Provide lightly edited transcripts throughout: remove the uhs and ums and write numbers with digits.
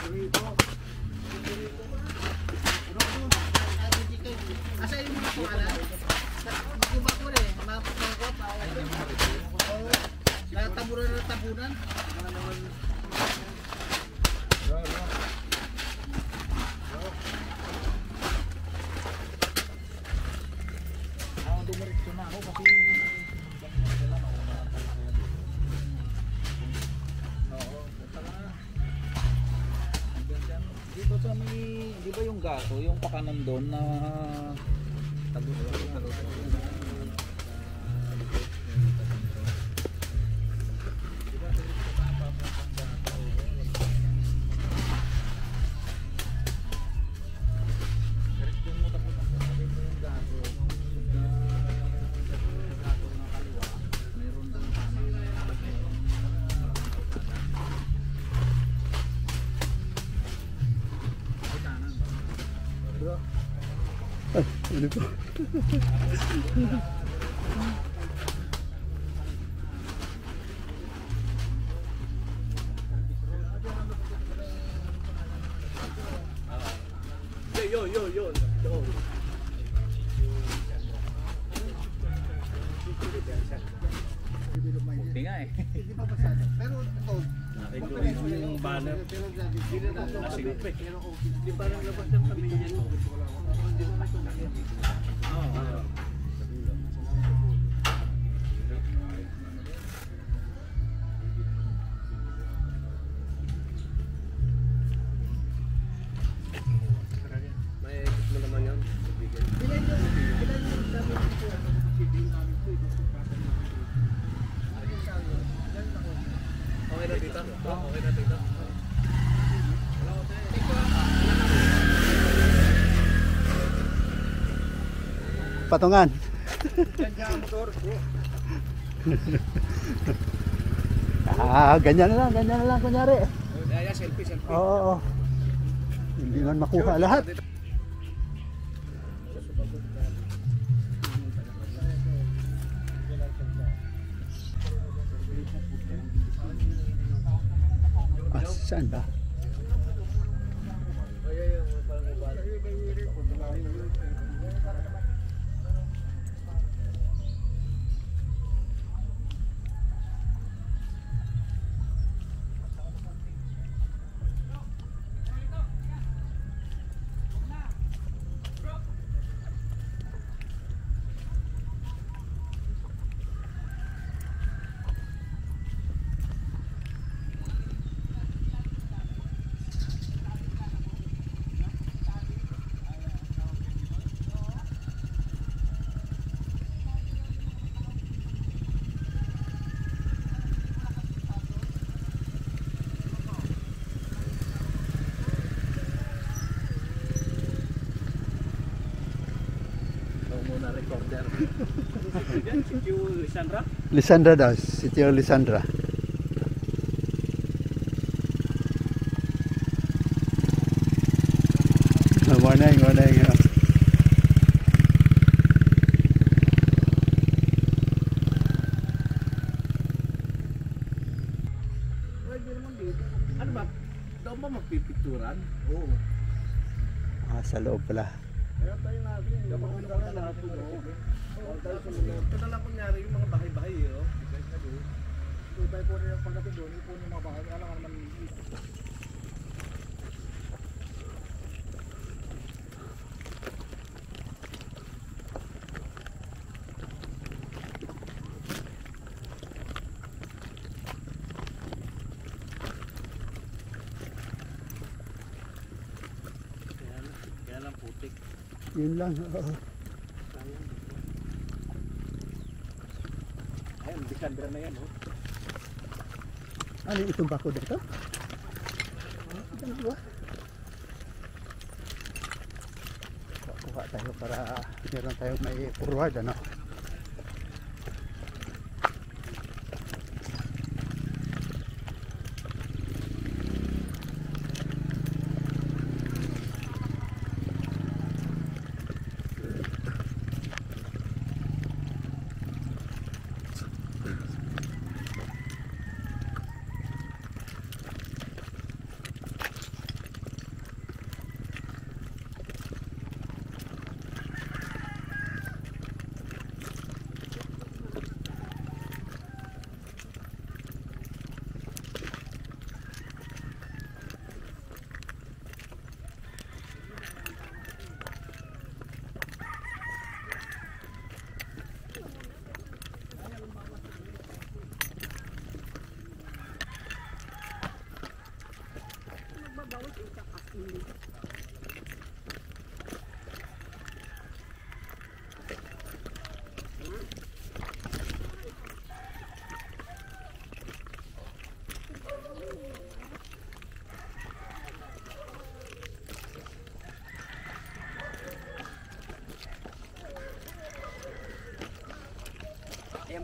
Asa yung mga tuwala? Kuba ko rin, mapapangkot. Tabunan na tabunan. Dumiretso na ako kasi dito sa may, di ba yung gato, yung pakanan doon na ano po? Yo. Buti nga eh. Hindi pa pasado. Pero ito, Nakita yung banner. Nasigop eh. di ba nang labas ng pamilya no? Oo. May edit mo naman yun. Ilan yung dami dito? Okay na dito? Okay na dito? Patungan. Ganyan na lang kunyari. Selfie. Oo. Hindi man makuha lahat. Saan ba? Lisandra daw, Sitio Lisandra. Morning. Ano ba? Daw ba magpipicturan? Oo. Sa loob pala. Kaya tayo natin. Dapat ko na lahat po. Ito na lang kunyari yung mga bahay-bahay. Tayo po rin yung pagdating doon, ipunin yung mga bahay. Alam ka naman Kaya lang putik. Yun lang. Oo. Ayan, Lisandra na yan. Ano itong bako dito? Kuha tayo para meron tayo may forward ano. Ayan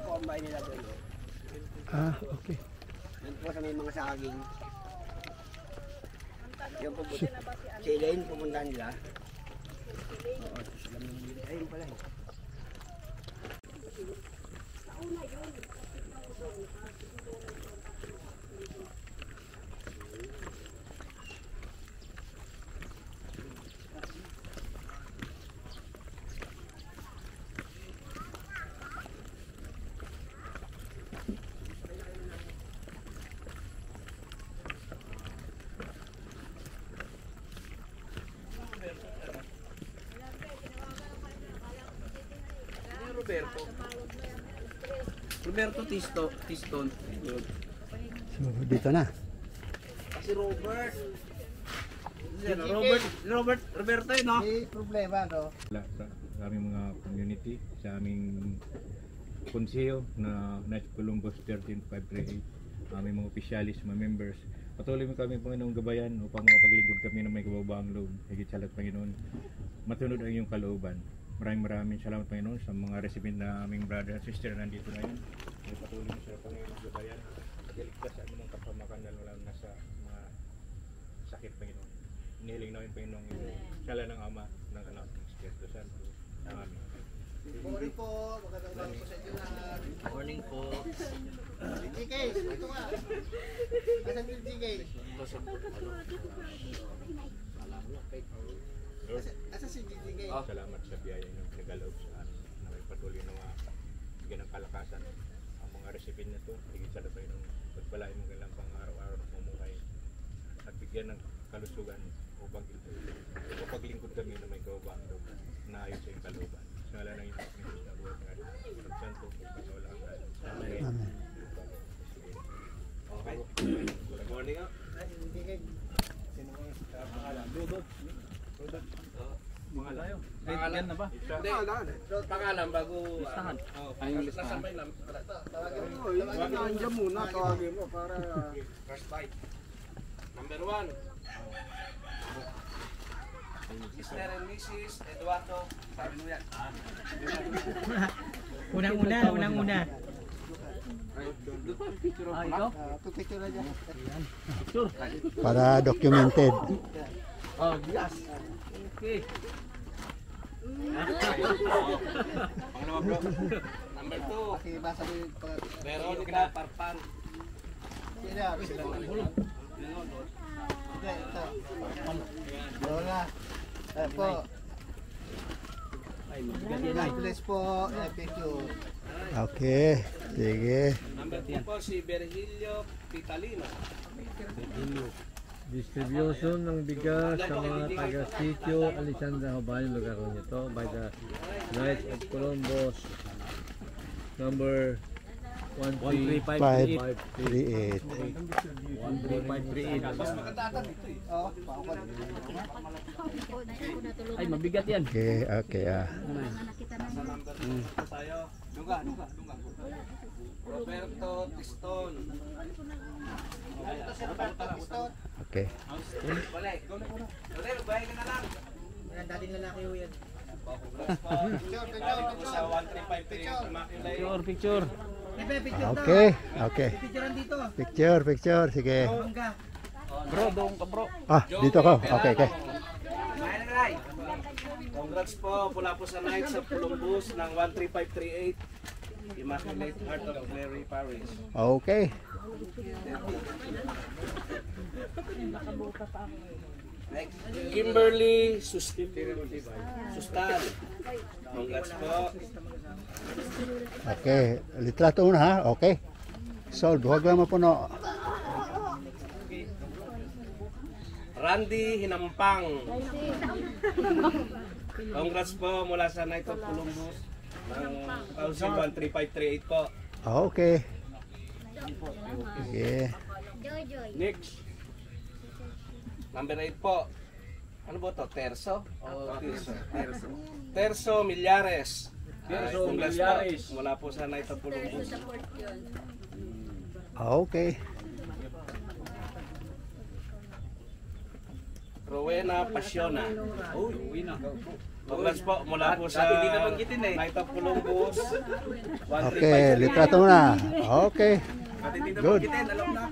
po ang bahay nila doon. Ah, okay. Yan po sa may mga saging. Yan po po. Si Elaine pupuntahan nila. Oo, ayun pala. Roberto Tiston. So, dito na. Si Robert. Roberto yun, no? May problema, no? Sa aming mga community, sa aming konseyo na Knights of Columbus 13538, aming mga opisyalis, mga members. Patuloy mo kami, Panginoong, gabayan upang makapaglingkod kami na may kababaang loob. Higit sa lahat, Panginoon, matunod ang iyong kalooban. Maraming salamat, Panginoon, sa mga recipient na aming brother at sister na nandito ngayon. May patuloy mo sila, Panginoon, gabayan. Pagkaligtas sa aming kapamakan na wala nasa mga sakit, Panginoon. Inihiling namin, Panginoon, yung sala ng Ama, ng Anak, ng Espiritu Santo. Amen. Morning po. Magandang umaga po sa inyo lahat. Morning po. GK, ito nga. Asan yung GK? Lord, Asan si GK? salamat sa biyaya ng pinagalaw sa amin na may patuloy na bigyan ng kalakasan ang mga recipient na ito. Higit sa lahat, Panginoon, pagpalain mo kailang pang araw-araw na pamumuhay at bigyan ng kalusugan upang paglingkod kami na may kababaang loob na ayos sa iyong kalooban. Sa ngalan ng iyong Diyos na buhay ng ating Santo, pagpasawala ang lahat. Amen. Amen. Okay. Good morning, ah. Mga tayo. Yan na ba? Pangalan bago... Listahan. Ay, yung listahan. Nandiyan muna, tawagin mo para... First bite. Number 1. Mr. and Mrs. Eduardo. Sabi mo yan. Unang-una. Ikaw? Pipicture na dyan. Para documented. Oh, yes. Okay. Pangalawa, bro. Number 2. Pakibasa mo yung pag... Veronica Parpan. Sino? Hindi, ito. Lola. Eh po. God bless po. Picture. Okay. Sige. Number 2 po si Virgilio Pitalino. Distribution ng bigas sa mga taga-sitio Alexandra Hobay, lugar ko nito by the Knights of Columbus number 538. 13538. Oh, pakapal. Ay, mabigat yan. Okay, okay. Tayo. Dunga. Roberto Tiston. Okay. Balik. Rodel, bahay ka na lang. Dating lalaki ho yan. Galing sa 1353 Immaculate. Picture. Okay. Okay. Picture. Sige. Bro, doon ka bro. Ah, dito ko. Okay, okay. Congrats po mula po sa Knights of Columbus ng 13538 Immaculate Heart of Mary Parish. Okay. Next, Kimberly Sustan. Congrats po. Okay. Litrato muna ha. Okay. Solve. Huwag lang mapuno. Randy Hinampang. Congrats po mula sa Knights of Columbus ng Council 13538 po. Okay. Sige. Next, Number 8 po. Ano ba to? Terso? O Tirso? Terso Millares. Terso Congrats Millares. po. Mula po sa Knight of Columbus. Okay. Rowena Pasiona. Uy, uwi na. Congrats po. Mula po sa Dati di nabanggitin eh. Knight of Columbus. Okay, litrato muna. Okay. Dati di Good. nabanggitin, alam na.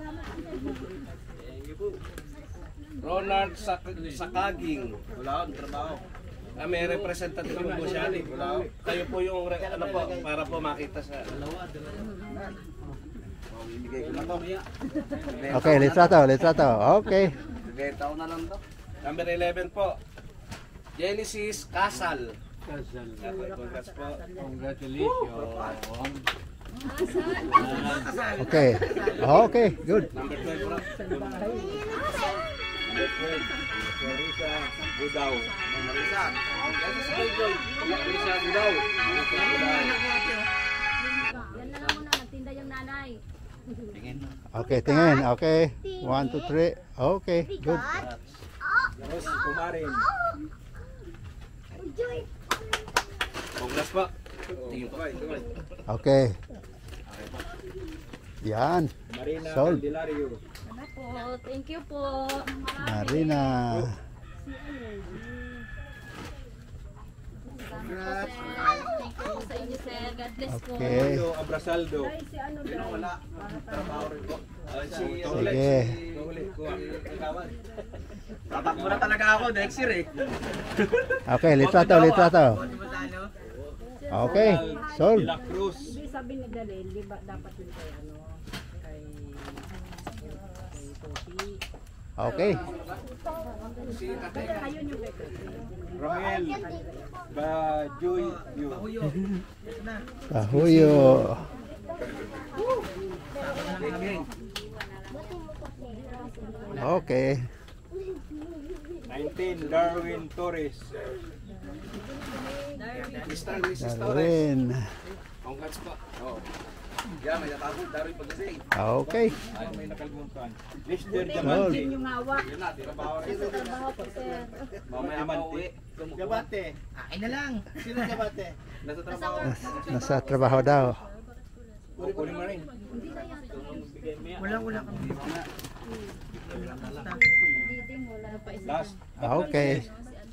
Ronald Sakaging. Wala akong trabaho. May representative po siya. Kayo po yung ano po, para po makita sa... Ibigay ko na to. Okay, litrato. Okay. Benta ko na lang to. Number 11 po. Genesis Casal. Kasal. Congrats po. Congratulations. Okay. Okay, good. Number 12 po. Number 12. Marisa Budaw. Marisa. Marisa Budaw. Yan na lang muna, nagtinda yung nanay. Okay, tingin. Okay. 1, 2, 3. Okay, good. Yes, kumarin. Congrats po. Tingin po. Okay. Yan. Marina Sold. Candelario. Ano po, thank you po. Marina. Thank you po sa inyo, sir. God bless po. Okay. Abrasaldo. Wala. Trabaho rin po. Sige. Tatakbo na talaga ako next year eh. Okay, litrato. Okay, sold. La Cruz. Hindi sabi ni Darel, di ba dapat yun kay kay Toti. Okay. Ayun yung kay Toti. Romel. Bajoy. Kahuyo. Okay. 19. Darwin Torres. Mr. Mrs. Torres. Darwin. Congrats po. Yan, may natapos. Daroy pagkasing. Okay. Ay, may nakalimutan. Lester Sold. Diamante. Yung hawak. Yun na, trabaho rin. Trabaho po, sir. Mamaya pa uwi. Gabate. Akin na lang. Sino gabate? Nasa trabaho. Nasa trabaho daw. Kukunin mo rin. Wala kami. Diding, wala pa isa. Last. Okay.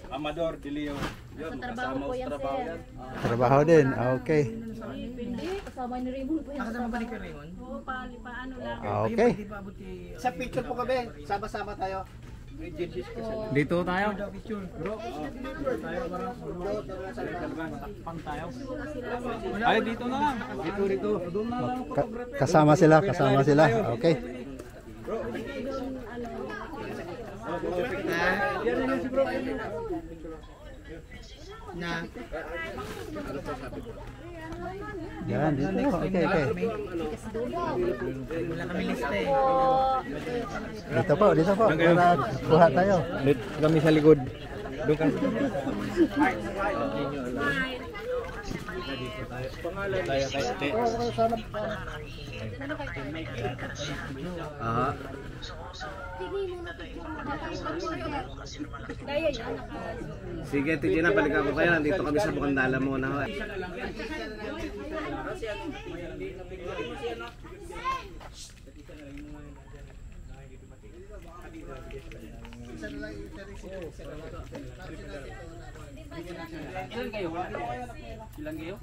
Amador De Leo. Yun, Sa trabaho kasama po ko sa yan, trabaho sir. yan. Trabaho din. Okay. Hindi, kasama ni Raymond po yan. Nakasama ba ni Raymond? Oo, paano lang. Okay. Sa picture po kami. Sama-sama tayo. Dito tayo. Ay, dito na lang. Dito. Doon na lang. Kasama sila. Okay. Na. Yan, dito. Okay. Wala kami lista eh. Dito po. Para kuha tayo. Kami sa likod. Doon ka. Ah. Kaya yan, Sige, Tijina, balikan ko kayo. Nandito kami sa Bukandala muna. Ilan kayo? Ilan kayo?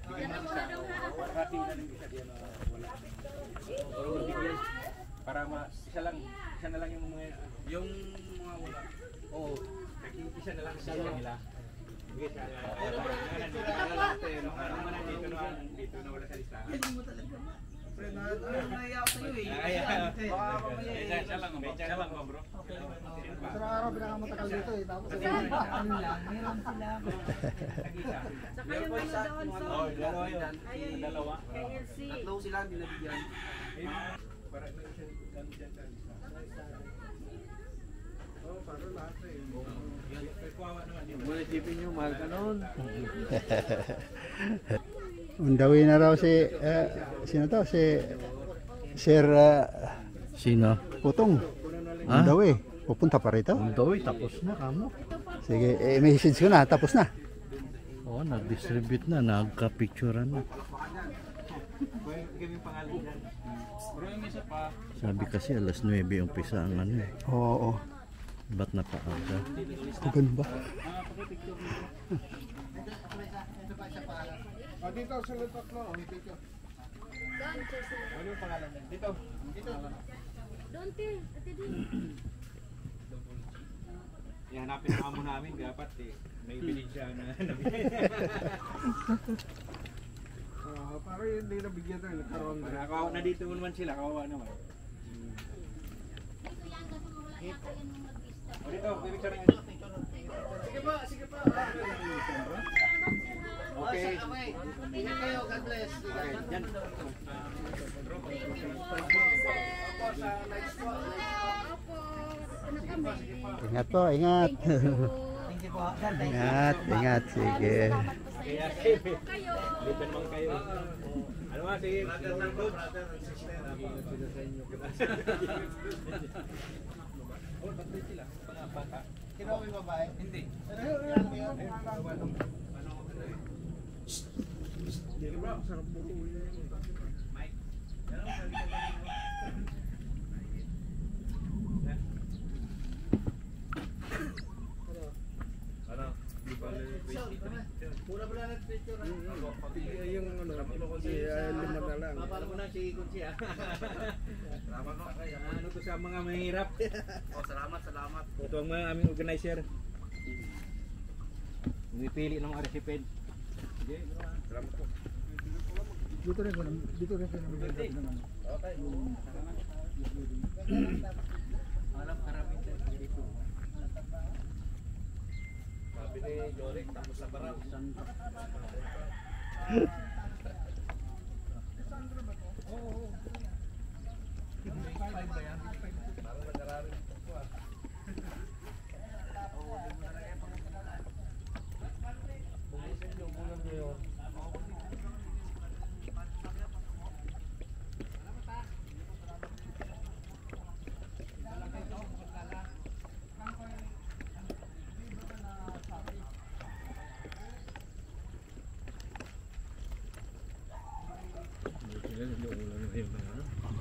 Diyan na muna daw ha. Para isa na lang yung mga wala. Oo. Isa na lang sa nila. Dito na wala sa listahan. Siya lang bro. Araw pinakamatagal dito eh. Tapos Saka yung ano doon sa Dalawa. kay LC. Tatlo sila, hindi nabigyan. Para may isa dyan. Muna isipin nyo, mahal ka noon. Undawi na raw sino to? Si Sir Sino? Putong. Ha? On the way. Pupunta pa rito? Undoy, tapos na kamo. Sige, message ko na. Tapos na. Oo, nag-distribute na, nagka-picturean na. Sabi kasi alas 9 umpisa ang ano eh. Oo. Ba't napaaga? Ganun ba? Doon, te. Ate, doon. Ihanapin ang amo namin, dapat eh. May ebidensya na Parang hindi nabigyan tayo, nagkaroon na. Kawawa na dito naman sila, kawawa naman. O dito, pipicture na. Sige pa. Okay. Ingat kayo, God bless. Yan. Ingat po, ingat. Ingat, ingat. Sige. Kaya liban naman kayo. Ano nga, sige. Brother and sister. Kinaw mo yung babae? Hindi. Pura pala na picture. Yung ano, lima na lang. Mapala mo na si Kunsi ah. Salamat po. Ano to sa mga mahirap. Salamat. Ito ang mga aming organizer. Pumipili ng recipient. Salamat po. Dito rin po naman. Okay. Alam karami dito. Sabi ni Yorick, tapos sa barang.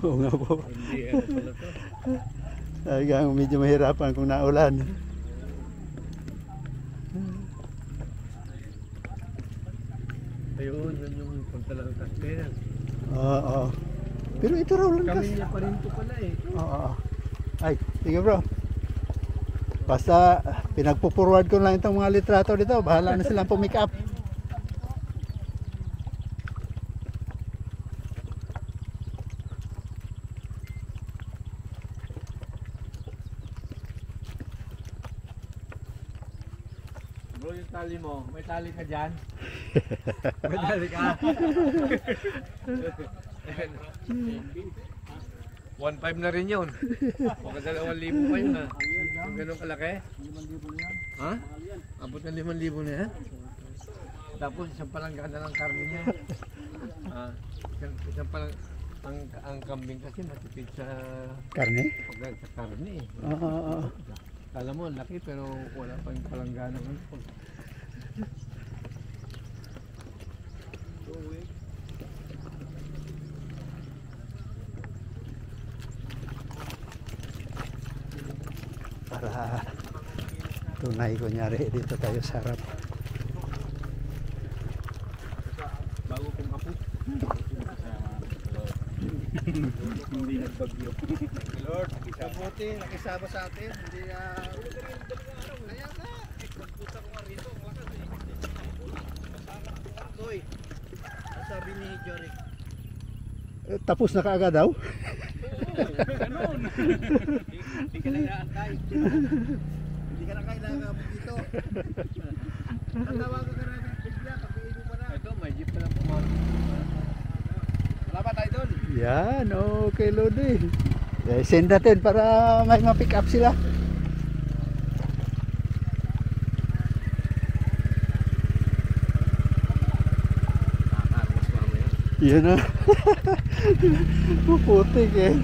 Oo nga po. Hindi, ano pala to? Talagang medyo mahirapan kung naulan. Ayun, yun yung puntalang Casper. Oo. Pero ito raw lang Kami kasi. niya pa rin to pala eh. Oo. Ay, sige bro. Basta pinagpo-forward ko lang itong mga litrato dito. Bahala na silang pumick up. Bro, yung tali mo, may tali ka dyan? May tali ka? 1.5 na rin yun. Baka 2,000 pa yun ha. Yung ganun kalaki? 5,000 yan. Ha? Abot na 5,000 na yan? Tapos isang palanggana ng karne niya. Isang palang ang kambing kasi matipid sa Karne? sa karne eh. Oo. Kala mo laki pero wala pa yung palanggana ng Para tunay kunyari dito tayo sa harap. Bago kong apo. Hindi nagbagyo. Lord, mabuti, nakisama sa atin. Hindi na... Kaya nga. Nagpunta ko nga rito. Ang lakas eh. Toy. Ang sabi ni Yorick. Tapos na kaagad daw? Ganun. Hindi ka na inaantay. Hindi ka na kailangan mo dito. Tatawagan ka namin bigla. Pag-iibo pa na. ito, may jeep pa lang pumasok. Salamat tayo doon. Yan, okay Lodi. Send natin para may ma-pick up sila. Yun na. Puputik eh.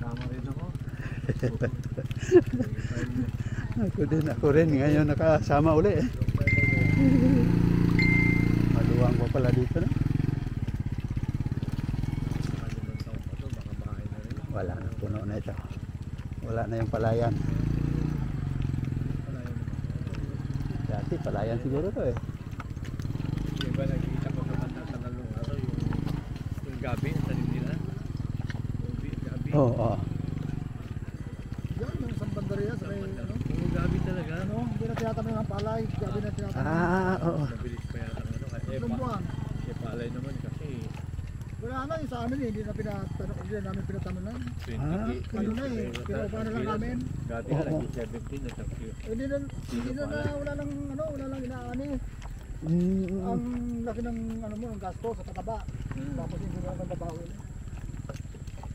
Kasama rin ako. Ako rin ngayon nakasama uli eh. Maluwang pa pala dito na. Wala na, puno na ito. Wala na yung palayan. Dati palayan siguro to eh. Diba nakikita ko naman na kanalong araw yung gabi, ang tanim nila. Gabi. Oo, oo. Yan, yung isang bandariya sa may, ano, Puro gabi talaga. ano, hindi na tinatanong ng palay, gabi na tinatanong. Oo. Mabilis pa yata ano. Kasi Ilang buwan. palay naman kasi Wala na, yung sa amin eh, hindi na pinatanong, hindi na namin pinatanunan. 20. Ano na eh, pinaupa na lang namin. Dati Oo. lagi 17 na tapos Hindi na, wala lang, ano, wala lang inaani. Mm, Ang laki ng, ano mo, ng gasto sa pataba. Tapos hindi na lang babawi.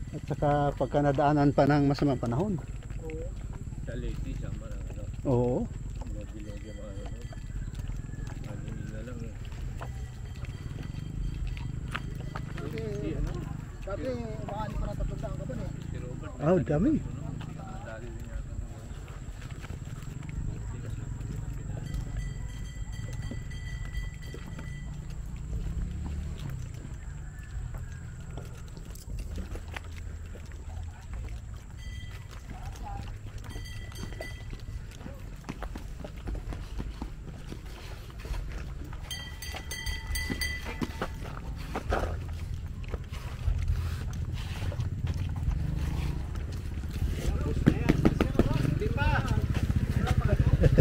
At saka pagka nadaanan pa ng masamang panahon. Oo. sa lady sa mga ano. Oo. Lodi-lodi mga ano. Ano nila lang eh. Kasi, dati, umaani pa na 3 taon ka ba eh. Si Robert. Oh, dami. Dali din yata.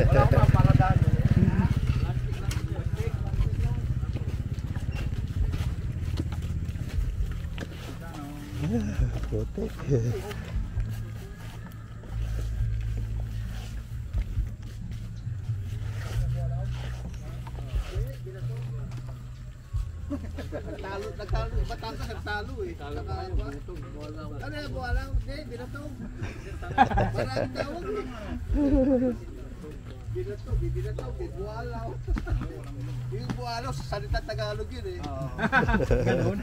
Wala pa, para daan. Puti. Nagtalo, Batangas nagtalo eh. Ano yung buwalang? Hindi, binatong. Maraming tawag. Binatong, buwalaw. Yung buwalaw, sa salita Tagalog yun eh. Ganun.